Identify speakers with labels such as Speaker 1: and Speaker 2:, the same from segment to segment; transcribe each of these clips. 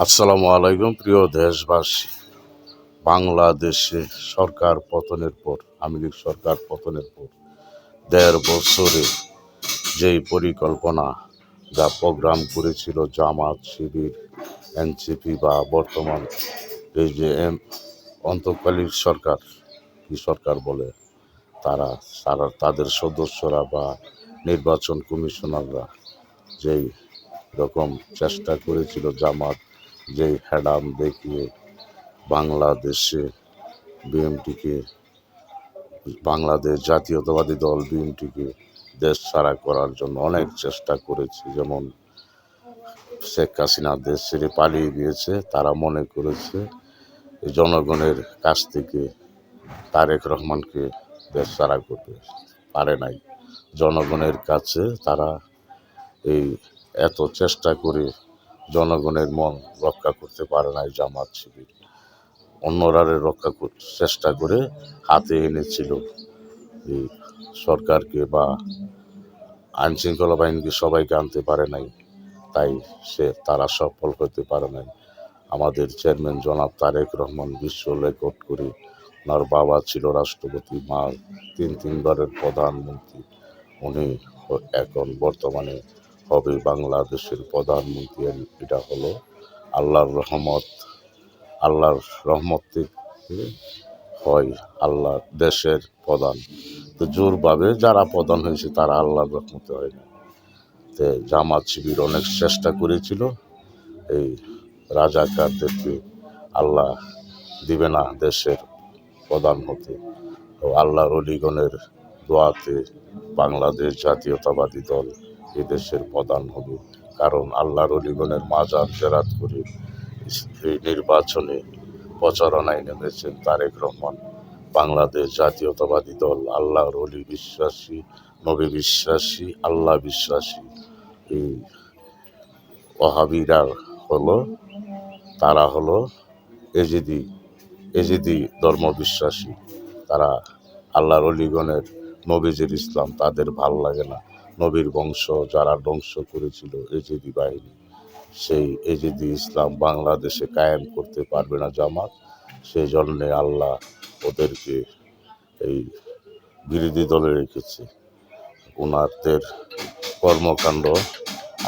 Speaker 1: আসসালামু আলাইকুম প্রিয় দেশবাসী। বাংলাদেশে সরকার পতনের পর, আওয়ামী লীগ সরকার পতনের পর ১.৫ বছরে যেই পরিকল্পনা যা প্রোগ্রাম করেছিল জামাত, শিবির, এনসিপি বা বর্তমান এই যে অন্তর্কালীন সরকার, কি সরকার বলে, তারা তারা তাদের সদস্যরা বা নির্বাচন কমিশনাররা যেই রকম চেষ্টা করেছিল, জামাত যেই হ্যাডাম দেখিয়ে বাংলাদেশে বিএনপিকে, বাংলাদেশ জাতীয়তাবাদী দল বিএনপিকে দেশ ছাড়া করার জন্য অনেক চেষ্টা করেছে। যেমন শেখ হাসিনা দেশ ছেড়ে পালিয়ে গিয়েছে, তারা মনে করেছে এই জনগণের কাছ থেকে তারেক রহমানকে দেশ ছাড়া করতে পারে নাই। জনগণের কাছে তারা এই এত চেষ্টা করে জনগণের মন রক্ষা করতে পারে নাই জামাত, শিবির। অন্যরা রক্ষা চেষ্টা করে হাতে এনেছিল এই সরকারকে বা আইন শৃঙ্খলা বাহিনীকে, সবাইকে আনতে পারে নাই, তাই তারা সফল হতে পারে নাই। আমাদের চেয়ারম্যান জনাব তারেক রহমান বিশ্ব রেকর্ড করে, ওনার বাবা ছিল রাষ্ট্রপতি, মা তিনবারের প্রধানমন্ত্রী, উনি এখন বর্তমানে হবে বাংলাদেশের প্রধানমন্ত্রী। এটা হলো আল্লাহর রহমত। আল্লাহর রহমত থেকে হয় আল্লাহ দেশের প্রধান। তো জোরভাবে যারা প্রধান হয়েছে তারা আল্লাহর রহমতে হয় না। তো জামাত শিবির অনেক চেষ্টা করেছিল এই রাজাকারদেরকে আল্লাহ দিবে না দেশের প্রধান হতে। তো আল্লাহর অলিগণের দোয়াতে বাংলাদেশ জাতীয়তাবাদী দল এ দেশের প্রধান হবে। কারণ আল্লাহর অলিগণের মাজার জেরাত করে এই নির্বাচনে প্রচারণায় নেমেছেন তারেক রহমান। বাংলাদেশ জাতীয়তাবাদী দল আল্লাহর অলি বিশ্বাসী, নবী বিশ্বাসী, আল্লাহ বিশ্বাসী। এই ওয়াহাবিরা হলো, তারা হলো এজিদি ধর্ম বিশ্বাসী। তারা আল্লাহর অলিগণের নবীজির ইসলাম তাদের ভাল লাগে না। নবীর বংশ যারা ধ্বংস করেছিল এজিদি বাহিনী, সেই এজিদি ইসলাম বাংলাদেশে কায়েম করতে পারবে না জামাত। সেই জন্যে আল্লাহ ওদেরকে এই বিরোধী দলে রেখেছে। ওনাদের কর্মকাণ্ড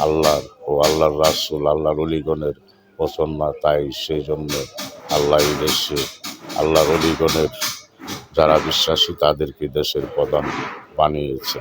Speaker 1: আল্লাহর ও আল্লাহর রাসূল, আল্লাহর অলিগণের পছন্দ না, তাই সেই জন্য আল্লাহ এই দেশে আল্লাহর অলিগণের যারা বিশ্বাসী তাদেরকে দেশের প্রধান বানিয়েছে।